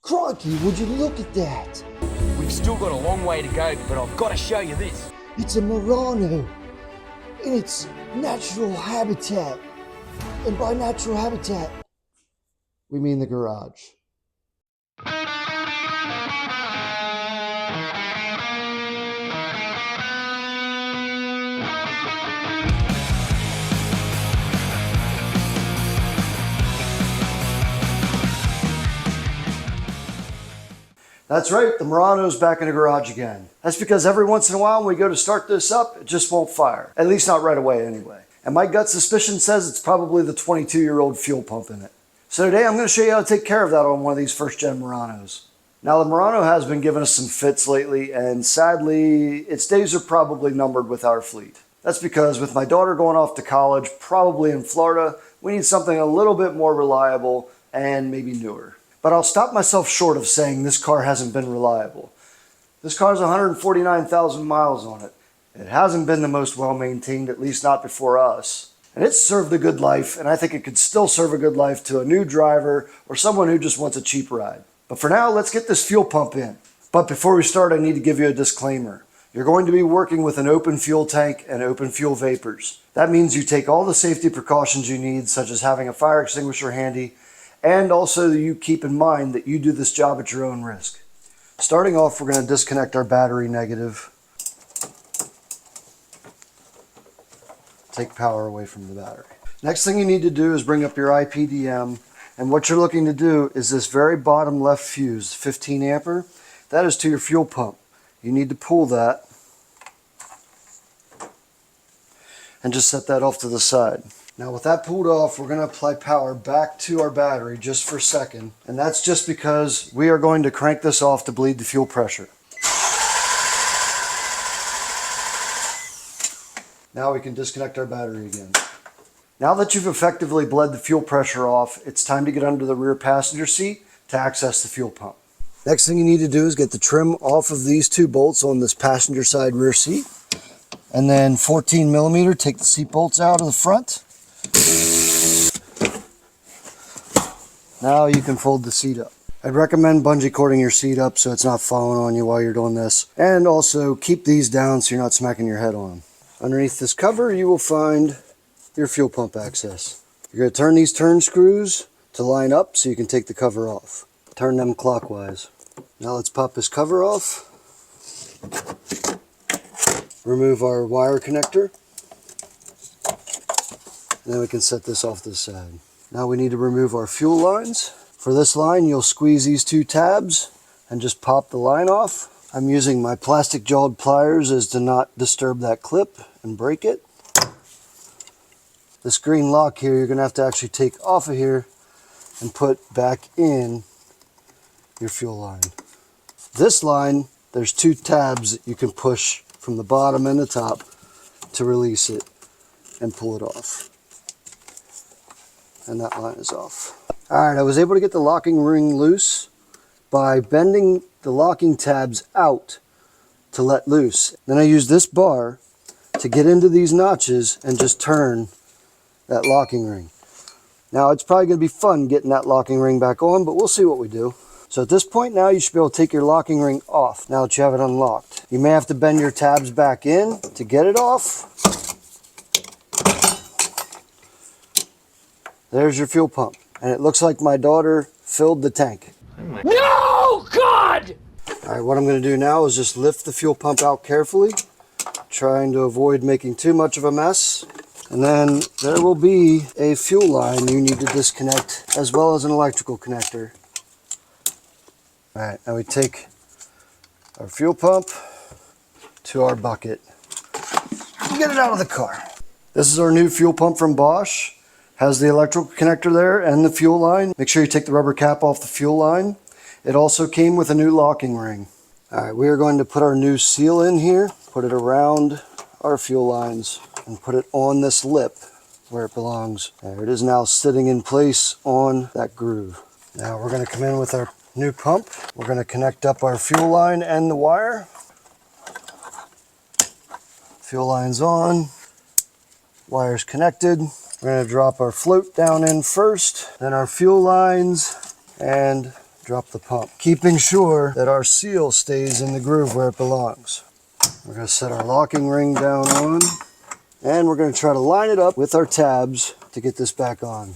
Crikey, would you look at that? We've still got a long way to go, but I've got to show you this. It's a Murano in its natural habitat. And by natural habitat, we mean the garage. That's right, the Murano's back in the garage again. That's because every once in a while when we go to start this up, it just won't fire. At least not right away anyway. And my gut suspicion says it's probably the 22-year-old fuel pump in it. So today I'm going to show you how to take care of that on one of these first-gen Muranos. Now the Murano has been giving us some fits lately, and sadly, its days are probably numbered with our fleet. That's because with my daughter going off to college, probably in Florida, we need something a little bit more reliable and maybe newer. But I'll stop myself short of saying this car hasn't been reliable. This car has 149,000 miles on it. It hasn't been the most well-maintained, at least not before us. And it's served a good life, and I think it could still serve a good life to a new driver or someone who just wants a cheap ride. But for now, let's get this fuel pump in. But before we start, I need to give you a disclaimer. You're going to be working with an open fuel tank and open fuel vapors. That means you take all the safety precautions you need, such as having a fire extinguisher handy, and also you keep in mind that you do this job at your own risk. Starting off, we're going to disconnect our battery negative. Take power away from the battery. Next thing you need to do is bring up your IPDM, and what you're looking to do is this very bottom left fuse, 15 ampere, that is to your fuel pump. You need to pull that and just set that off to the side. Now with that pulled off, we're going to apply power back to our battery just for a second, and that's just because we are going to crank this off to bleed the fuel pressure. Now we can disconnect our battery again. Now that you've effectively bled the fuel pressure off, it's time to get under the rear passenger seat to access the fuel pump. Next thing you need to do is get the trim off of these two bolts on this passenger side rear seat. And then 14 millimeter, take the seat bolts out of the front. Now you can fold the seat up. I'd recommend bungee cording your seat up so it's not falling on you while you're doing this. And also keep these down so you're not smacking your head on them. Underneath this cover you will find your fuel pump access. You're going to turn these turn screws to line up so you can take the cover off. Turn them clockwise. Now let's pop this cover off. Remove our wire connector. And then we can set this off to the side. Now we need to remove our fuel lines. For this line, you'll squeeze these two tabs and just pop the line off. I'm using my plastic jawed pliers as to not disturb that clip and break it. This green lock here, you're going to have to actually take off of here and put back in your fuel line. This line, there's two tabs that you can push from the bottom and the top to release it and pull it off. And that line is off. Alright, I was able to get the locking ring loose by bending the locking tabs out to let loose. Then I used this bar to get into these notches and just turn that locking ring. Now it's probably going to be fun getting that locking ring back on, but we'll see what we do. So at this point now you should be able to take your locking ring off now that you have it unlocked. You may have to bend your tabs back in to get it off. There's your fuel pump. And it looks like my daughter filled the tank. No, God! Alright, what I'm going to do now is just lift the fuel pump out carefully, trying to avoid making too much of a mess. And then there will be a fuel line you need to disconnect, as well as an electrical connector. Alright, now we take our fuel pump to our bucket and get it out of the car. This is our new fuel pump from Bosch. Has the electrical connector there and the fuel line. Make sure you take the rubber cap off the fuel line. It also came with a new locking ring. Alright, we are going to put our new seal in here, put it around our fuel lines, and put it on this lip where it belongs. There it is now sitting in place on that groove. Now we're going to come in with our new pump. We're going to connect up our fuel line and the wire. Fuel line's on, wire's connected. We're going to drop our float down in first, then our fuel lines, and drop the pump, keeping sure that our seal stays in the groove where it belongs. We're going to set our locking ring down on, and we're going to try to line it up with our tabs to get this back on.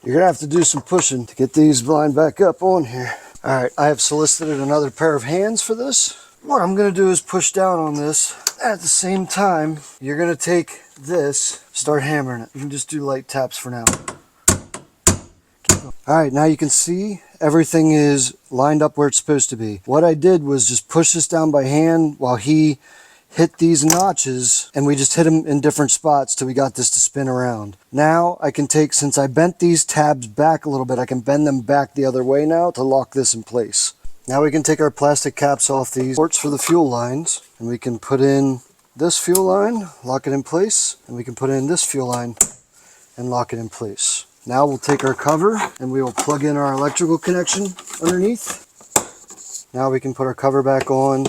You're going to have to do some pushing to get these lined back up on here. All right, I have solicited another pair of hands for this. What I'm going to do is push down on this. At the same time, you're going to take this, start hammering it. You can just do light taps for now. All right, now you can see everything is lined up where it's supposed to be. What I did was just push this down by hand while he hit these notches, and we just hit them in different spots till we got this to spin around. Now I can take, since I bent these tabs back a little bit, I can bend them back the other way now to lock this in place. Now we can take our plastic caps off these ports for the fuel lines, and we can put in this fuel line, lock it in place, and we can put in this fuel line and lock it in place. Now we'll take our cover and we will plug in our electrical connection underneath. Now we can put our cover back on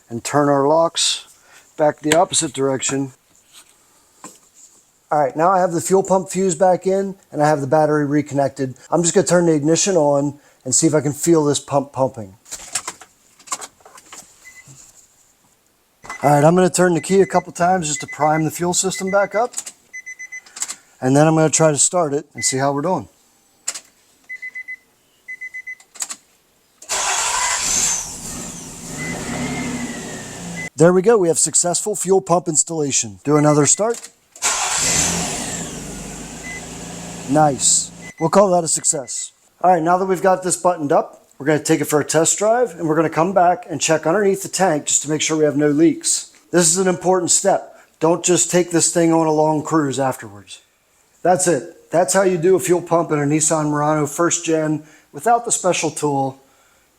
and turn our locks back the opposite direction. All right, now I have the fuel pump fuse back in and I have the battery reconnected. I'm just gonna turn the ignition on and see if I can feel this pump pumping. All right, I'm gonna turn the key a couple times just to prime the fuel system back up. And then I'm gonna try to start it and see how we're doing. There we go, we have successful fuel pump installation. Do another start. Nice. We'll call that a success. All right, now that we've got this buttoned up, we're going to take it for a test drive, and we're going to come back and check underneath the tank just to make sure we have no leaks. This is an important step. Don't just take this thing on a long cruise afterwards. That's it. That's how you do a fuel pump in a Nissan Murano 1st gen without the special tool,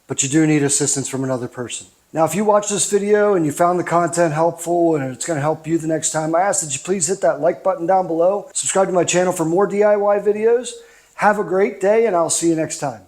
but you do need assistance from another person. Now, if you watch this video and you found the content helpful and it's going to help you the next time, I ask that you please hit that like button down below. Subscribe to my channel for more DIY videos. Have a great day, and I'll see you next time.